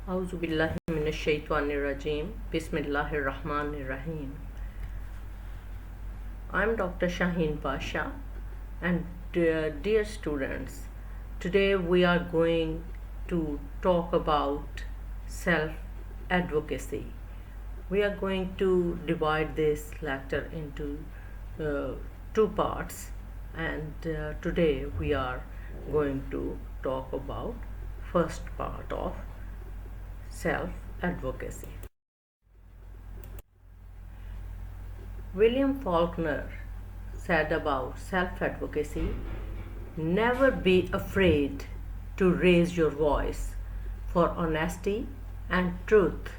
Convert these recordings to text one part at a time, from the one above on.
Auzubillahiminash-shaytanir-rajim. Bismillahir-Rahmanir-Rahim. I'm Dr. Shaheen Pasha, and dear students, today we are going to talk about self-advocacy. We are going to divide this lecture into two parts, and today we are going to talk about first part of self-advocacy. William Faulkner said about self-advocacy, never be afraid to raise your voice for honesty and truth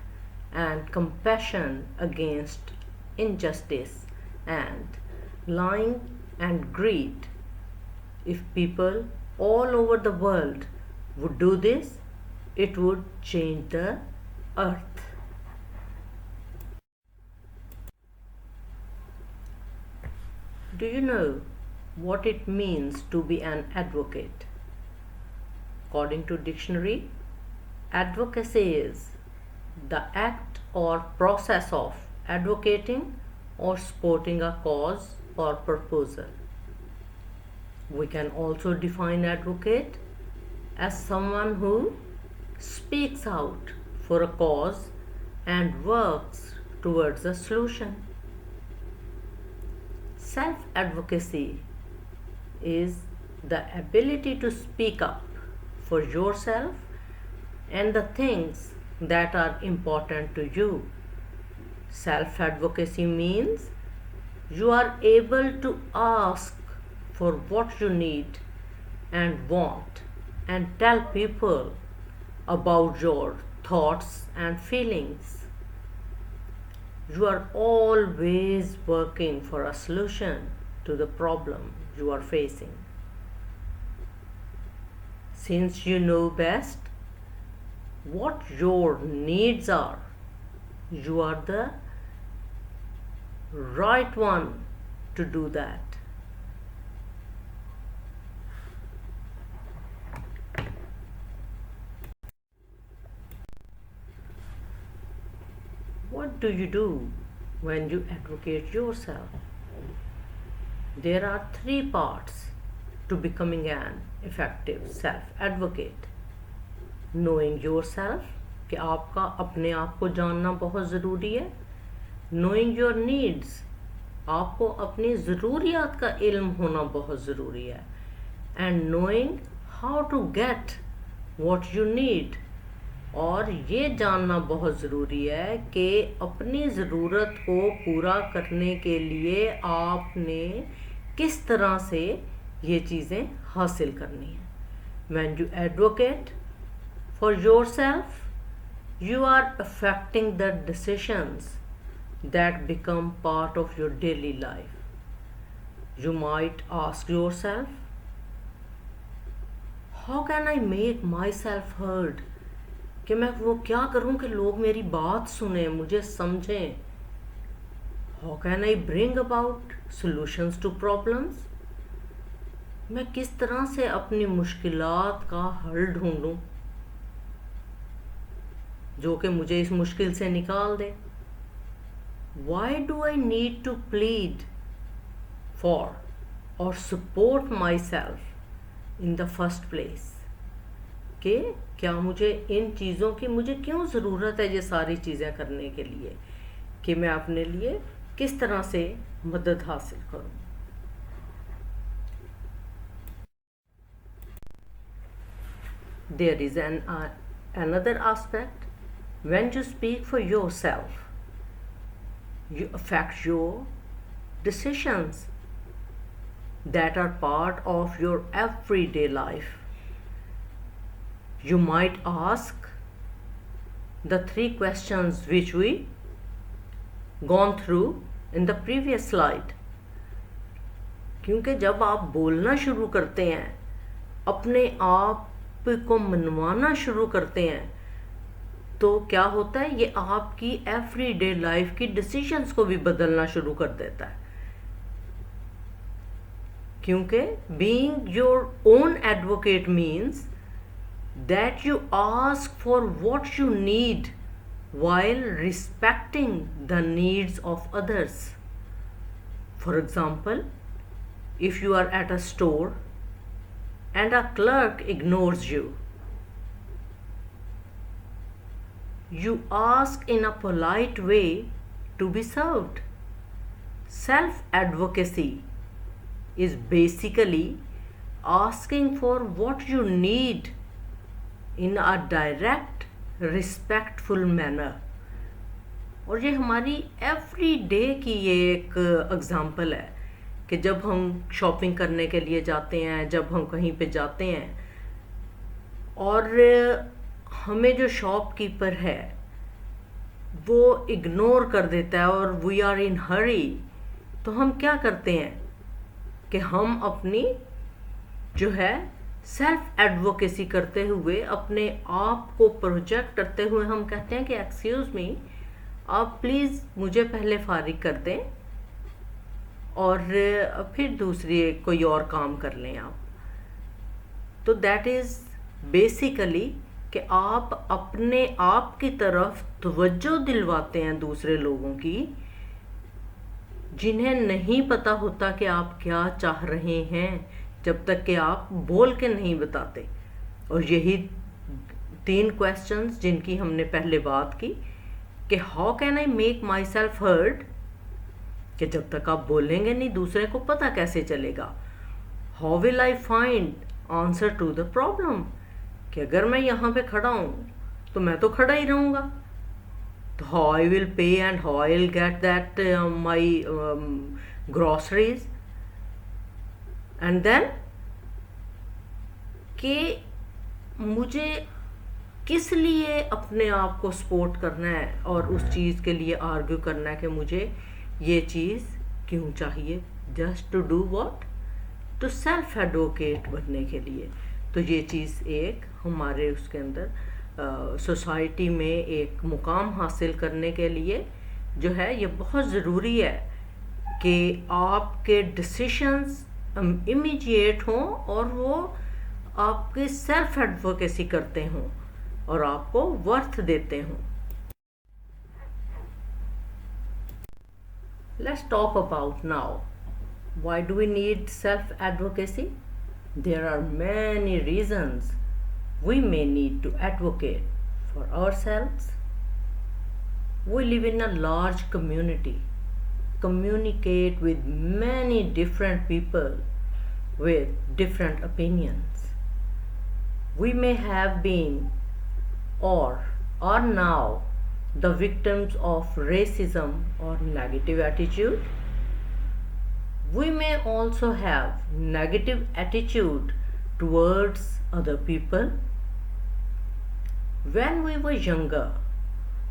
and compassion against injustice and lying and greed. If people all over the world would do this, it would change the earth. Do you know what it means to be an advocate? According to dictionary, advocacy is the act or process of advocating or supporting a cause or proposal. We can also define advocate as someone who speaks out for a cause and works towards a solution. Self-advocacy is the ability to speak up for yourself and the things that are important to you. Self-advocacy means you are able to ask for what you need and want and tell people about your thoughts and feelings. You are always working for a solution to the problem you are facing. Since you know best what your needs are, you are the right one to do that. What do you do when you advocate yourself? There are three parts to becoming an effective self-advocate. Knowing yourself, कि आपका अपने आप को जानना बहुत ज़रूरी है. Knowing your needs, आपको अपनी ज़रूरियात का इल्म होना बहुत ज़रूरी है. And knowing how to get what you need, और ये जानना बहुत ज़रूरी है कि अपनी ज़रूरत को पूरा करने के लिए आपने किस तरह से ये चीज़ें हासिल करनी हैं. When you advocate for yourself, you are affecting the decisions that become part of your daily life. You might ask yourself, how can I make myself heard? कि मैं वो क्या करूं कि लोग मेरी बात सुने, मुझे समझें. How can I bring about solutions to problems? मैं किस तरह से अपनी मुश्किलात का हल ढूंढूं जो कि मुझे इस मुश्किल से निकाल दे. Why do I need to plead for or support myself in the first place? कि क्या मुझे इन चीज़ों की मुझे क्यों ज़रूरत है ये सारी चीज़ें करने के लिए, कि मैं अपने लिए किस तरह से मदद हासिल करूं. There is another aspect. When you speak for yourself, you affect your decisions that are part of your everyday life. You might ask the three questions which we gone through in the previous slide. क्योंकि जब आप बोलना शुरू करते हैं, अपने आप को मनवाना शुरू करते हैं, तो क्या होता है, ये आपकी एवरीडे लाइफ की डिसीजंस को भी बदलना शुरू कर देता है. क्योंकि being your own advocate means that you ask for what you need while respecting the needs of others. For example, if you are at a store and a clerk ignores you, you ask in a polite way to be served. Self advocacy is basically asking for what you need in a direct, respectful manner. और ये हमारी every day की ये एक example है कि जब हम शॉपिंग करने के लिए जाते हैं, जब हम कहीं पे जाते हैं और हमें जो शॉपकीपर है वो इग्नोर कर देता है और वी आर इन हरी, तो हम क्या करते हैं कि हम अपनी जो है सेल्फ एडवोकेसी करते हुए, अपने आप को प्रोजेक्ट करते हुए हम कहते हैं कि एक्सक्यूज़ मी, आप प्लीज़ मुझे पहले फारिग कर दें और फिर दूसरी कोई और काम कर लें आप। तो दैट इज़ बेसिकली कि आप अपने आप की तरफ तवज्जो दिलवाते हैं दूसरे लोगों की, जिन्हें नहीं पता होता कि आप क्या चाह रहे हैं जब तक कि आप बोल के नहीं बताते। और यही 3 क्वेश्चंस जिनकी हमने पहले बात की कि how can I make my self heard, कि जब तक आप बोलेंगे नहीं दूसरे को पता कैसे चलेगा। How will I find answer to the problem, कि अगर मैं यहाँ पे खड़ा हूँ तो मैं तो खड़ा ही रहूँगा। तो how I will pay and how I will get that my groceries, and then कि मुझे किस लिए अपने आप को सपोर्ट करना है और उस चीज़ के लिए आर्ग्यू करना है कि मुझे ये चीज़ क्यों चाहिए, just to do what, to self advocate बनने के लिए। तो ये चीज़ एक हमारे उसके अंदर सोसाइटी में एक मुकाम हासिल करने के लिए जो है ये बहुत ज़रूरी है कि आपके डिसीशंस इमीडिएट हों और वो आपकी सेल्फ एडवोकेसी करते हों और आपको वर्थ देते हों। Let's talk about now, why do we need self advocacy? There are many reasons we may need to advocate for ourselves. We live in a large community, communicate with many different people with different opinions. We may have been or are now the victims of racism or negative attitude. We may also have negative attitude towards other people. When we were younger,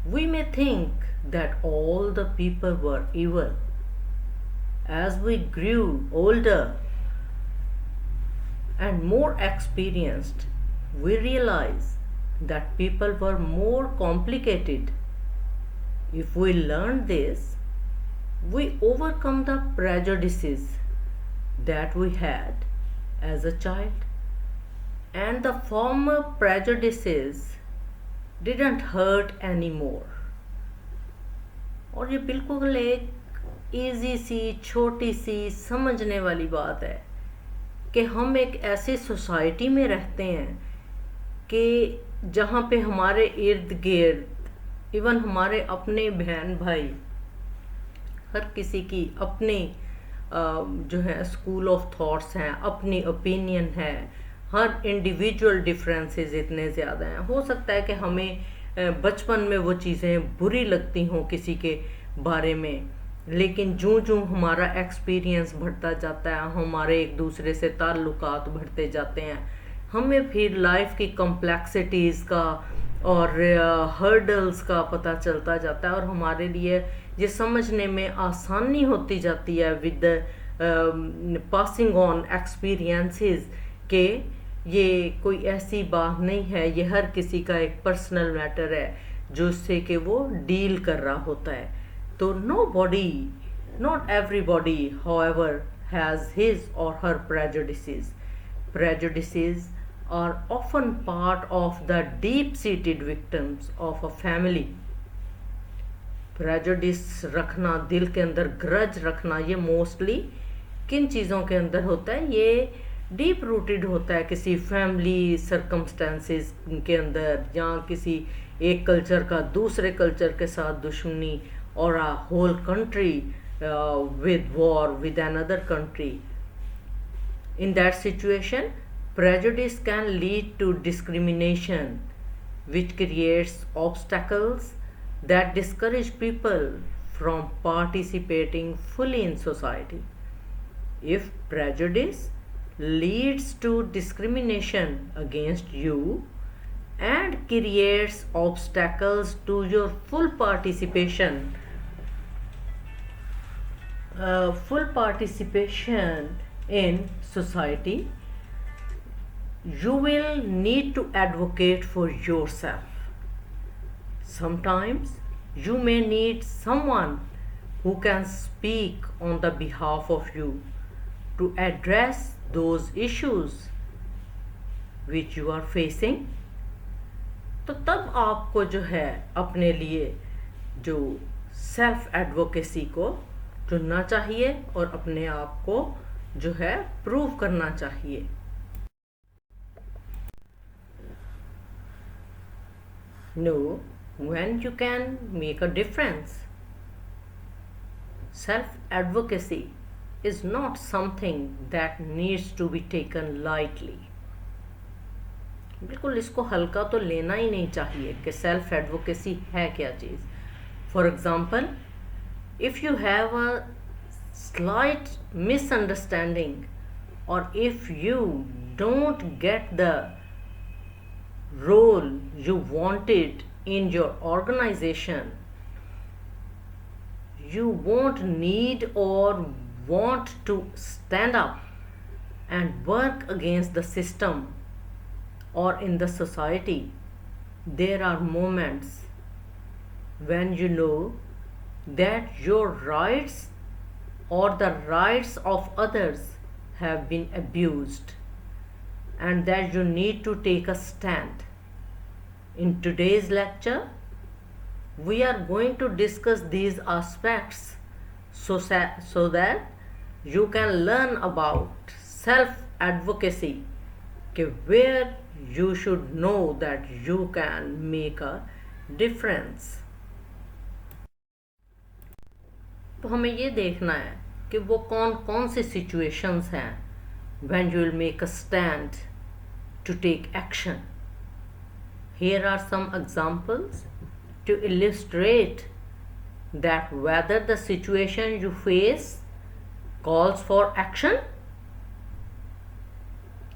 we may think that all the people were evil. As we grew older and more experienced, we realized that people were more complicated. If we learn this, we overcome the prejudices that we had as a child, and the former prejudices didn't hurt anymore. और ये बिल्कुल एक easy सी छोटी सी समझने वाली बात है कि हम एक ऐसी सोसाइटी में रहते हैं कि जहाँ पे हमारे इर्द गिर्द इवन हमारे अपने बहन भाई, हर किसी की अपनी जो है स्कूल ऑफ थॉट्स हैं, अपनी ओपिनियन है, हर इंडिविजुअल डिफरेंसेस इतने ज़्यादा हैं। हो सकता है कि हमें बचपन में वो चीज़ें बुरी लगती हों किसी के बारे में, लेकिन जूँ हमारा एक्सपीरियंस बढ़ता जाता है, हमारे एक दूसरे से ताल्लुकात बढ़ते जाते हैं, हमें फिर लाइफ की कॉम्प्लेक्सिटीज़ का और हर्डल्स का पता चलता जाता है और हमारे लिए ये समझने में आसानी होती जाती है विद पासिंग ऑन एक्सपीरियंसेस के ये कोई ऐसी बात नहीं है, ये हर किसी का एक पर्सनल मैटर है जो उससे कि वो डील कर रहा होता है। तो not everybody however has his और हर prejudices are often part of the deep-seated victims of a family. Prejudice रखना, दिल के अंदर ग्रज रखना, ये मोस्टली किन चीज़ों के अंदर होता है? ये डीप रूटेड होता है किसी फैमिली सर्कमस्टेंसेस के अंदर, या किसी एक कल्चर का दूसरे कल्चर के साथ दुश्मनी, और a whole country with war with another country. In that situation, prejudice can lead to discrimination, which creates obstacles that discourage people from participating fully in society. If prejudice leads to discrimination against you and creates obstacles to your full participation in society, you will need to advocate for yourself. Sometimes you may need someone who can speak on the behalf of you to address those issues which you are facing. तो तब आपको जो है अपने लिए जो self advocacy को चुनना चाहिए और अपने आप को जो है प्रूव करना चाहिए. Know when you can make a difference. Self-advocacy is not something that needs to be taken lightly. बिल्कुल इसको हल्का तो लेना ही नहीं चाहिए कि सेल्फ एडवोकेसी है क्या चीज़. For example, if you have a slight misunderstanding, or if you don't get the role you wanted in your organization, you won't need or want to stand up and work against the system or in the society. There are moments when you know that your rights or the rights of others have been abused, and that you need to take a stand. In today's lecture, we are going to discuss these aspects so that you can learn about self-advocacy, where you should know that you can make a difference. तो हमें ये देखना है कि वो कौन कौन से सिचुएशंस हैं when you will make a stand to take action. Here are some examples to illustrate that whether the situation you face calls for action.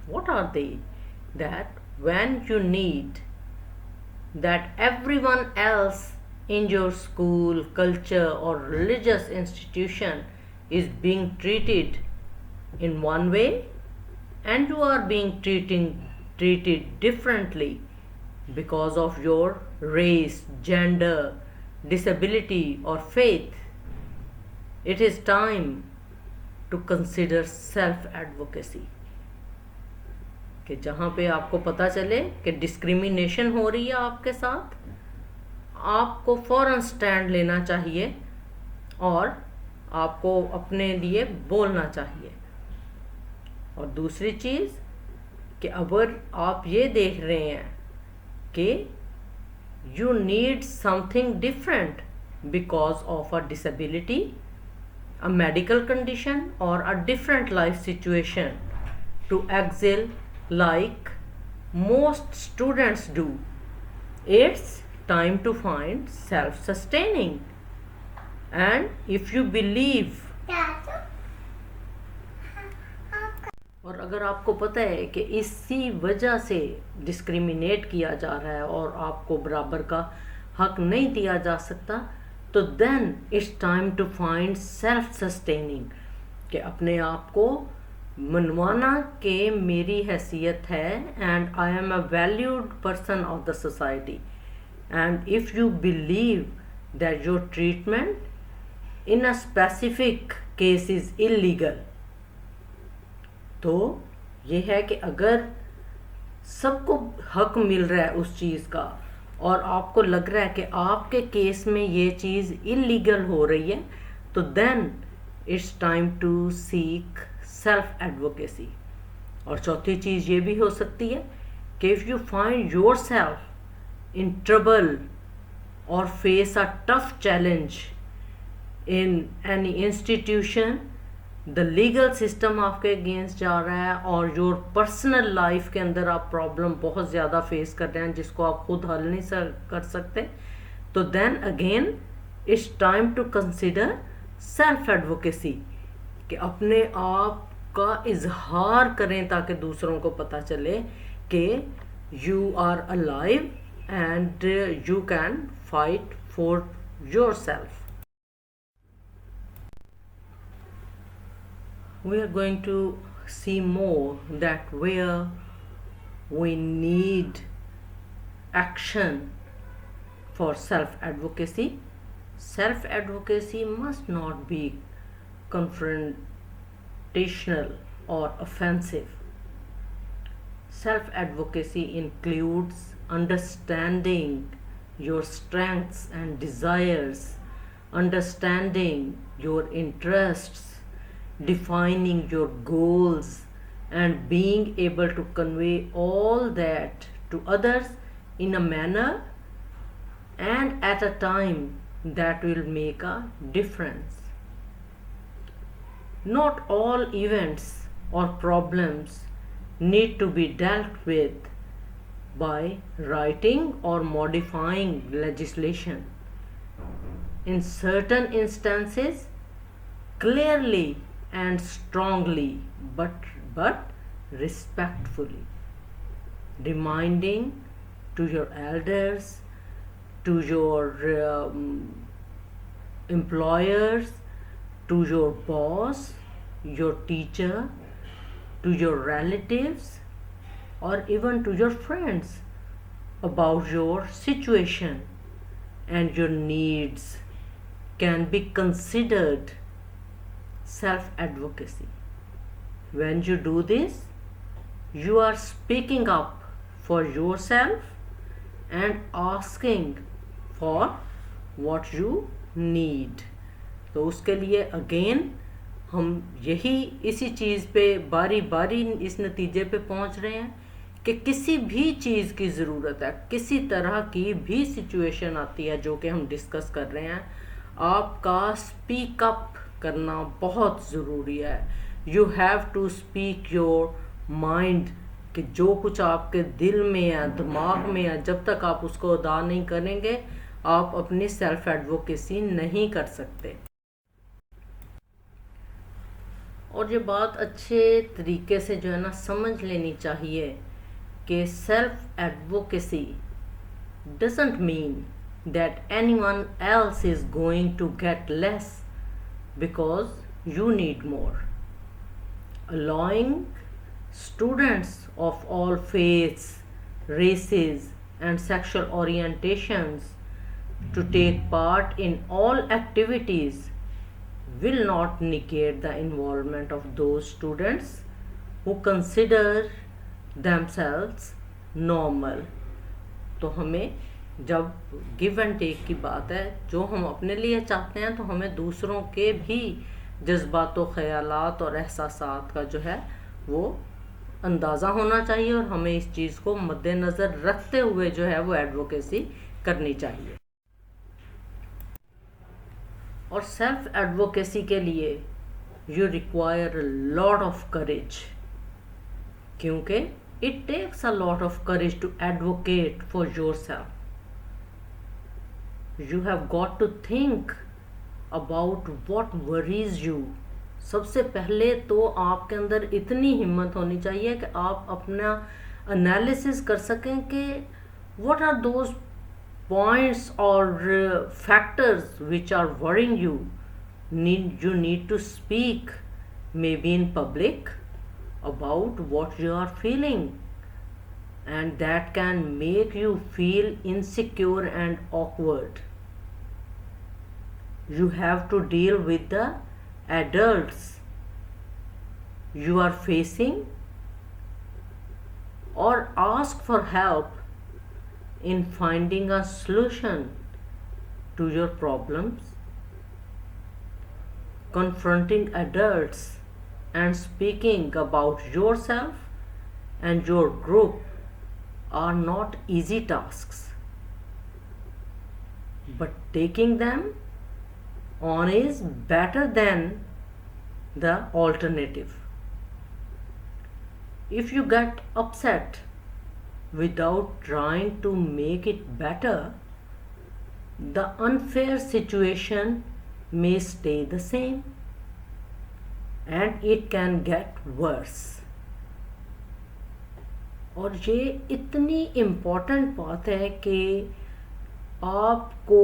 What are they? That when you need that everyone else in your school, culture or religious institution is being treated in one way, and you are being treated differently because of your race, gender, disability or faith, it is time to consider self-advocacy. कि जहाँ पे आपको पता चले कि discrimination हो रही है आपके साथ, आपको फौरन स्टैंड लेना चाहिए और आपको अपने लिए बोलना चाहिए. और दूसरी चीज़ कि अगर आप ये देख रहे हैं कि you need something different because of a disability, a medical condition और a different life situation to excel like most students do, it's time to find self-sustaining. And if you believe, और अगर आपको पता है कि इसी वजह से डिस्क्रिमिनेट किया जा रहा है और आपको बराबर का हक नहीं दिया जा सकता, तो then it's time to find self sustaining, कि अपने आप को मनवाना कि मेरी हैसियत है and I am a valued person of the society, and if you believe that your treatment in a specific case is illegal, तो ये है कि अगर सबको हक मिल रहा है उस चीज़ का, और आपको लग रहा है कि आपके केस में ये चीज़ इलीगल हो रही है, तो then it's time to seek self advocacy. और चौथी चीज़ ये भी हो सकती है कि if you find yourself in trouble or face a tough challenge in any institution, the legal system आपके अगेंस्ट जा रहा है, और योर पर्सनल लाइफ के अंदर आप प्रॉब्लम बहुत ज़्यादा फेस कर रहे हैं जिसको आप खुद हल नहीं कर सकते, तो then again it's time to consider self advocacy, कि अपने आप का इजहार करें ताकि दूसरों को पता चले कि you are alive and you can fight for yourself. We are going to see more that where we need action for self advocacy. Self advocacy must not be confrontational or offensive. Self advocacy includes understanding your strengths and desires, understanding your interests, defining your goals, and being able to convey all that to others in a manner and at a time that will make a difference. Not all events or problems need to be dealt with by writing or modifying legislation. In certain instances, clearly and strongly, but respectfully, reminding to your elders, to your employers, to your boss, your teacher, to your relatives, or even to your friends about your situation and your needs can be considered self advocacy. When you do this, you are speaking up for yourself and asking for what you need. तो उसके लिए again हम यही इसी चीज़ पे बारी बारी इस नतीजे पे पहुंच रहे हैं कि किसी भी चीज़ की ज़रूरत है, किसी तरह की भी सिचुएशन आती है जो कि हम डिस्कस कर रहे हैं, आपका स्पीक अप करना बहुत ज़रूरी है. You have to speak your mind, कि जो कुछ आपके दिल में है, दिमाग में है, जब तक आप उसको अदा नहीं करेंगे आप अपनी सेल्फ एडवोकेसी नहीं कर सकते. और ये बात अच्छे तरीके से जो है ना समझ लेनी चाहिए कि self advocacy doesn't mean that anyone else is going to get less because you need more. Allowing students of all faiths, races, and sexual orientations to take part in all activities will not negate the involvement of those students who consider themselves normal. तो हमें जब give and take की बात है, जो हम अपने लिए चाहते हैं तो हमें दूसरों के भी जज्बात व ख़यालात और एहसासात का जो है वो अंदाज़ा होना चाहिए, और हमें इस चीज़ को मद्देनज़र रखते हुए जो है वो एडवोकेसी करनी चाहिए. और सेल्फ एडवोकेसी के लिए you require lot of courage, क्योंकि it takes a lot of courage to advocate for yourself. You have got to think about what worries you. सबसे पहले तो आपके अंदर इतनी हिम्मत होनी चाहिए कि आप अपना एनालिसिस कर सकें कि what are those points or factors which are worrying you. You need to speak, maybe in public, about what you are feeling, and that can make you feel insecure and awkward. You have to deal with the adults you are facing or ask for help in finding a solution to your problems. Confronting adults and speaking about yourself and your group are not easy tasks, but taking them on is better than the alternative. If you get upset without trying to make it better, the unfair situation may stay the same and it can get worse. और ये इतनी important बात है कि आपको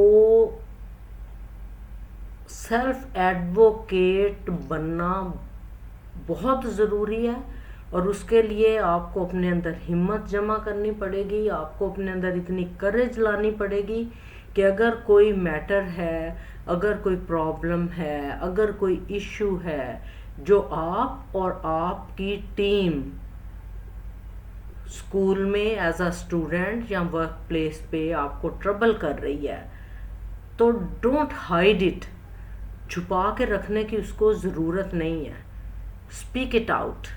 self advocate बनना बहुत ज़रूरी है, और उसके लिए आपको अपने अंदर हिम्मत जमा करनी पड़ेगी, आपको अपने अंदर इतनी करेज लानी पड़ेगी कि अगर कोई मैटर है, अगर कोई प्रॉब्लम है, अगर कोई इश्यू है जो आप और आपकी टीम स्कूल में एज अ स्टूडेंट या वर्क प्लेस पे आपको ट्रबल कर रही है, तो डोंट हाइड इट। छुपा के रखने की उसको ज़रूरत नहीं है। स्पीक इट आउट,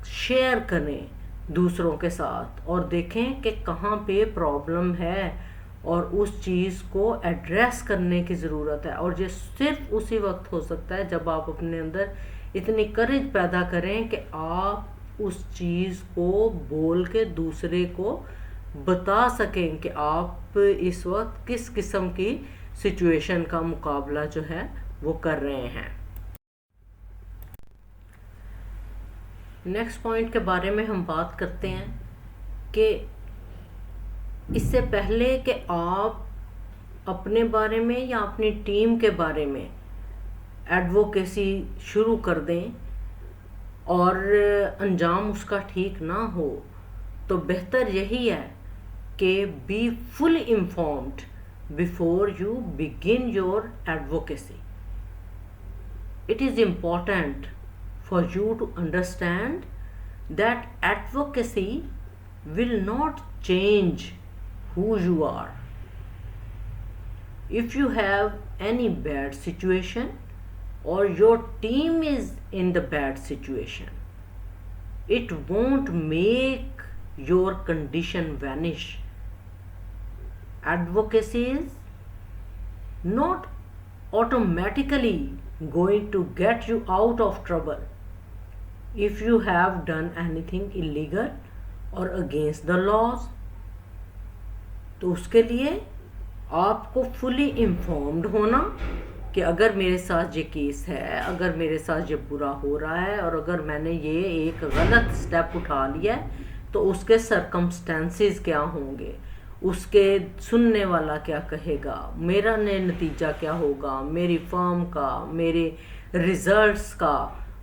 शेयर करें दूसरों के साथ और देखें कि कहाँ पे प्रॉब्लम है और उस चीज़ को एड्रेस करने की ज़रूरत है। और ये सिर्फ उसी वक्त हो सकता है जब आप अपने अंदर इतनी करेज पैदा करें कि आप उस चीज़ को बोल के दूसरे को बता सकें कि आप इस वक्त किस किस्म की सिचुएशन का मुकाबला जो है वो कर रहे हैं। नेक्स्ट पॉइंट के बारे में हम बात करते हैं कि इससे पहले कि आप अपने बारे में या अपनी टीम के बारे में एडवोकेसी शुरू कर दें और अंजाम उसका ठीक ना हो, तो बेहतर यही है कि be fully informed before you begin your advocacy. It is important for you to understand that advocacy will not change who you are. If you have any bad situation or your team is in the bad situation, it won't make your condition vanish. Advocacy is not automatically going to get you out of trouble if you have done anything illegal or against the laws. तो उसके लिए आपको fully informed होना कि अगर मेरे साथ ये केस है, अगर मेरे साथ ये बुरा हो रहा है और अगर मैंने ये एक गलत स्टेप उठा लिया है तो उसके सर्कमस्टेंसेस क्या होंगे, उसके सुनने वाला क्या कहेगा, मेरा नतीजा क्या होगा, मेरी फर्म का, मेरे रिजल्ट्स का,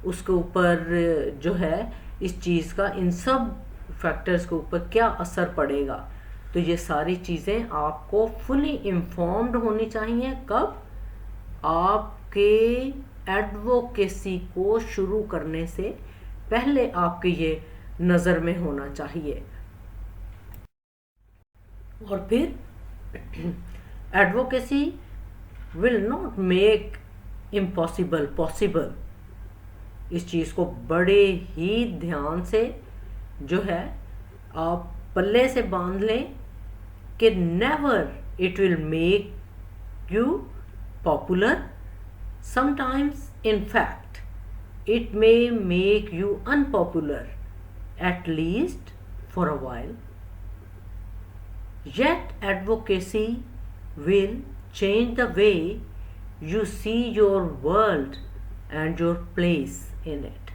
उसके ऊपर जो है इस चीज़ का, इन सब फैक्टर्स के ऊपर क्या असर पड़ेगा. तो ये सारी चीज़ें आपको फुली इन्फॉर्म्ड होनी चाहिए. कब? आपके एडवोकेसी को शुरू करने से पहले आपके ये नज़र में होना चाहिए. और फिर advocacy will not make impossible possible. इस चीज़ को बड़े ही ध्यान से जो है आप पल्ले से बांध लें कि never it will make you popular. Sometimes in fact it may make you unpopular, at least for a while. Yet advocacy will change the way you see your world and your place in it.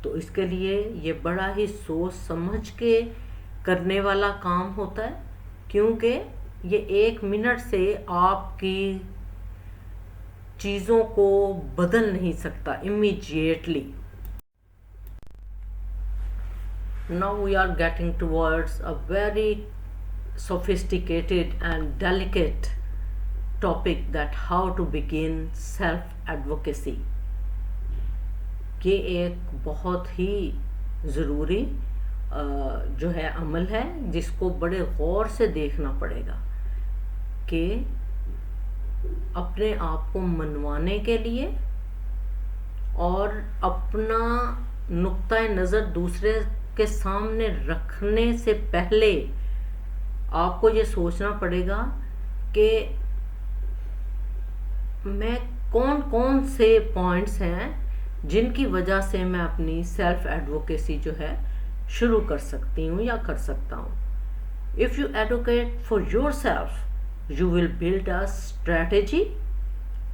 तो इसके लिए ये बड़ा ही सोच समझ के करने वाला काम होता है, क्योंकि ये 1 मिनट से आपकी चीज़ों को बदल नहीं सकता immediately. Now we are getting towards a very sophisticated and delicate topic, that how to begin self advocacy. ये एक बहुत ही ज़रूरी जो है अमल है जिसको बड़े गौर से देखना पड़ेगा कि अपने आप को मनवाने के लिए और अपना नुक्ता नज़र दूसरे के सामने रखने से पहले आपको ये सोचना पड़ेगा कि मैं कौन कौन से पॉइंट्स हैं जिनकी वजह से मैं अपनी सेल्फ एडवोकेसी जो है शुरू कर सकती हूँ या कर सकता हूँ. If you advocate for your self you will build a strategy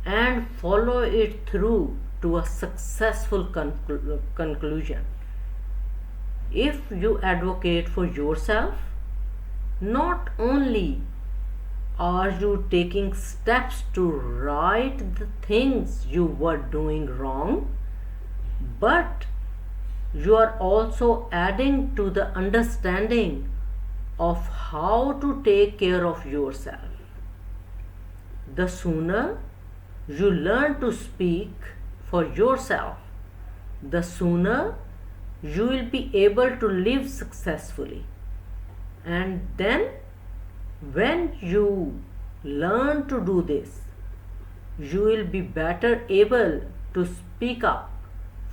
and follow it through to a successful conclusion. If you advocate for yourself, not only are you taking steps to right the things you were doing wrong, but you are also adding to the understanding of how to take care of yourself. The sooner you learn to speak for yourself, the sooner you will be able to live successfully. And then when you learn to do this, you will be better able to speak up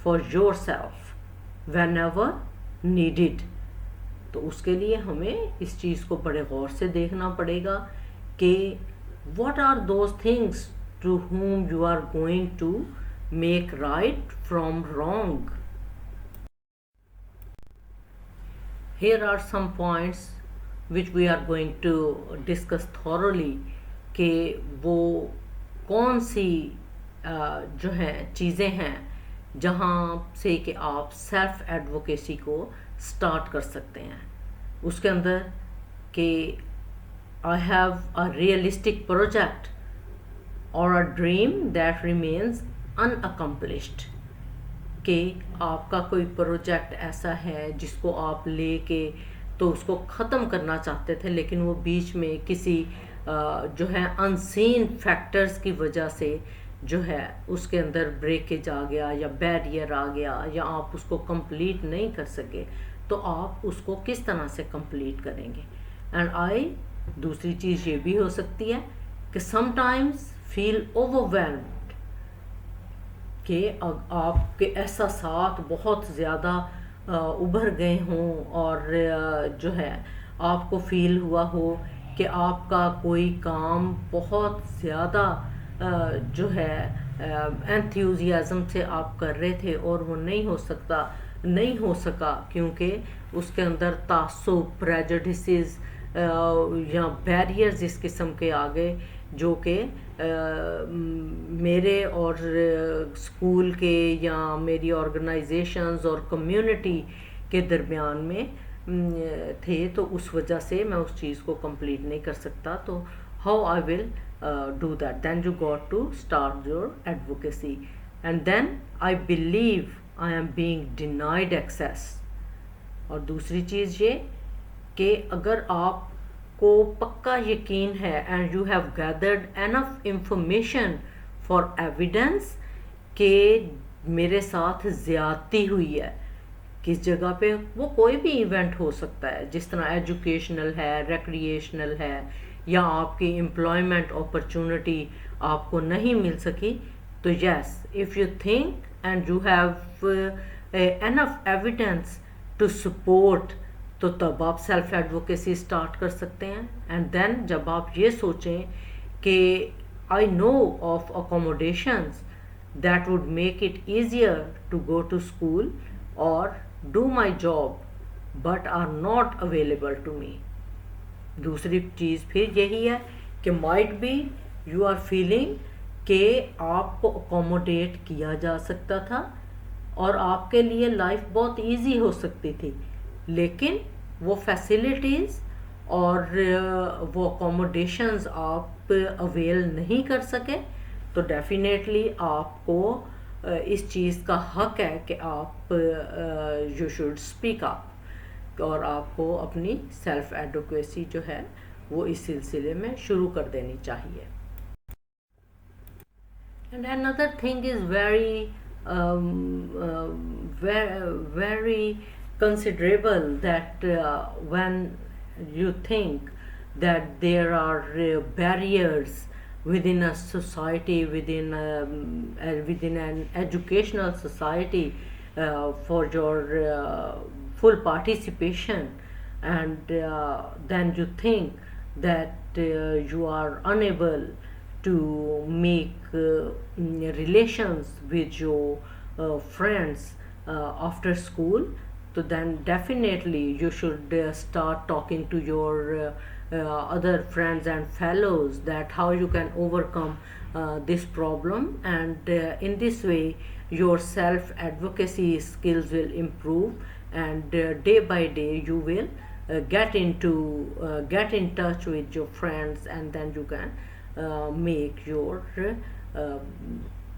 for yourself whenever needed. तो उसके लिए हमें इस चीज़ को बड़े गौर से देखना पड़ेगा कि what are those things to whom you are going to make right from wrong. Here are some points which we are going to discuss thoroughly कि वो कौन सी जो है चीज़ें हैं जहाँ से कि आप सेल्फ एडवोकेसी को स्टार्ट कर सकते हैं. उसके अंदर कि I have a realistic project or a dream that remains unaccomplished. कि आपका कोई प्रोजेक्ट ऐसा है जिसको आप लेके तो उसको ख़त्म करना चाहते थे लेकिन वो बीच में किसी जो है अनसीन फैक्टर्स की वजह से जो है उसके अंदर ब्रेकेज आ गया या बैरियर आ गया या आप उसको कंप्लीट नहीं कर सके, तो आप उसको किस तरह से कंप्लीट करेंगे. एंड दूसरी चीज़ ये भी हो सकती है कि समटाइम्स फील ओवरवेल्म्ड कि आपके एहसासात बहुत ज़्यादा उभर गए हों और जो है आपको फील हुआ हो कि आपका कोई काम बहुत ज़्यादा जो है एंथुजियाज़म से आप कर रहे थे और वो नहीं हो सका क्योंकि उसके अंदर तासुब, प्रेजुडिसेस या बैरियर्स इस किस्म के आ गए जो कि मेरे और स्कूल के या मेरी ऑर्गेनाइजेशंस और कम्युनिटी के दरमियान में थे, तो उस वजह से मैं उस चीज़ को कंप्लीट नहीं कर सकता. तो how I will do that. Then you got to start your advocacy and then I believe I am being denied access. और दूसरी चीज़ ये कि अगर आपको पक्का यकीन है and you have gathered enough information for evidence कि मेरे साथ ज़्यादती हुई है किस जगह पे, वो कोई भी इवेंट हो सकता है जिस तरह एजुकेशनल है, रिक्रिएशनल है या आपकी एम्प्लॉयमेंट अपॉर्चुनिटी आपको नहीं मिल सकी, तो yes if you think and you have enough evidence to support, तो तब आप सेल्फ एडवोकेसी स्टार्ट कर सकते हैं. एंड देन जब आप ये सोचें कि I know of accommodations that would make it easier to go to school और do my job but are not available to me. दूसरी चीज़ फिर यही है कि might be you are feeling कि आपको अकोमोडेट किया जा सकता था और आपके लिए लाइफ बहुत इजी हो सकती थी, लेकिन वो फैसिलिटीज़ और वो अकोमोडेशंस आप अवेल नहीं कर सके, तो डेफिनेटली आपको इस चीज़ का हक है कि आप यू शुड स्पीक अप और आपको अपनी सेल्फ एडवोकेसी जो है वो इस सिलसिले में शुरू कर देनी चाहिए. And another thing is very considerable that when you think that there are barriers within a society, within an educational society, for your full participation, and then you think that you are unable to make relations with your friends after school, so then definitely you should start talking to your other friends and fellows that how you can overcome this problem, and in this way your self advocacy skills will improve, and day by day you will get in touch with your friends, and then you can make your uh,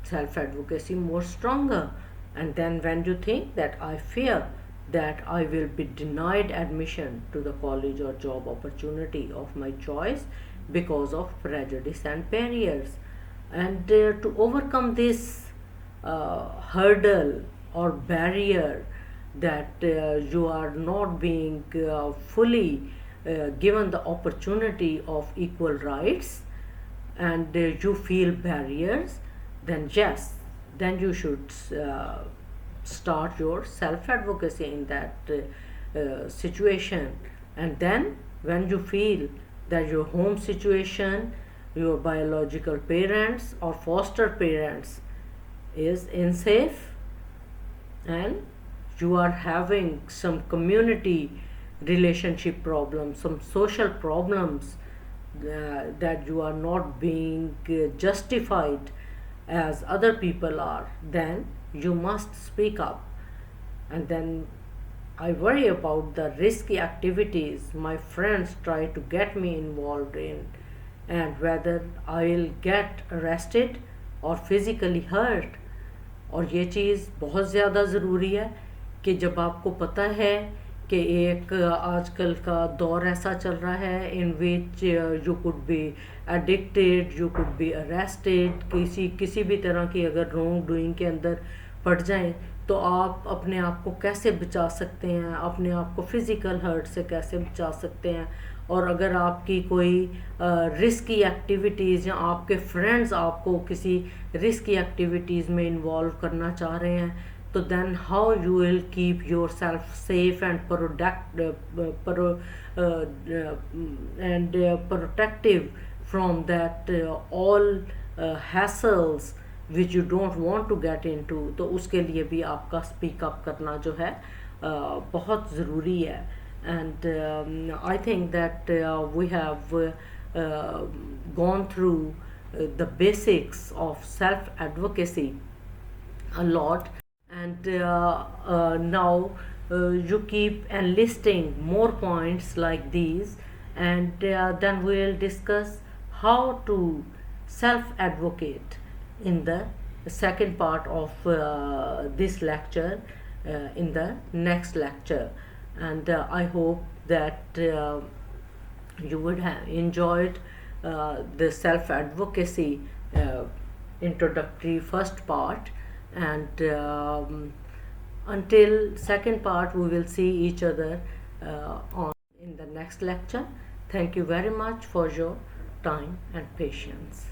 self advocacy more stronger. And then when you think that I fear that I will be denied admission to the college or job opportunity of my choice because of prejudice and barriers, and to overcome this hurdle or barrier, that you are not being fully given the opportunity of equal rights, and you feel barriers, then yes, then you should start your self advocacy in that situation. And then when you feel that your home situation, your biological parents or foster parents is unsafe, and you are having some community relationship problems, some social problems, that you are not being justified as other people are, then you must speak up. And then I worry about the risky activities my friends try to get me involved in, and whether I will get arrested or physically hurt. और ये चीज़ बहुत ज़्यादा ज़रूरी है कि जब आपको पता है कि एक आजकल का दौर ऐसा चल रहा है in which you could be addicted, you could be arrested, किसी भी तरह की अगर रॉन्ग डूइंग के अंदर पड़ जाएं, तो आप अपने आप को कैसे बचा सकते हैं, अपने आप को फिज़िकल हर्ट से कैसे बचा सकते हैं। और अगर आपकी कोई रिस्की एक्टिविटीज़ या आपके फ्रेंड्स आपको किसी रिस्की एक्टिविटीज़ में इन्वॉल्व करना चाह रहे हैं, तो then how you will keep yourself safe and protective from that all hassles which you don't want to get into. तो उसके लिए भी आपका स्पीक अप करना जो है बहुत ज़रूरी है। And I think that we have gone through the basics of self advocacy a lot, and now you keep enlisting more points like these, and then we'll discuss how to self advocate in the second part of this lecture, in the next lecture. And I hope that you would have enjoyed the self advocacy introductory first part, and until second part we will see each other on in the next lecture. Thank you very much for your time and patience.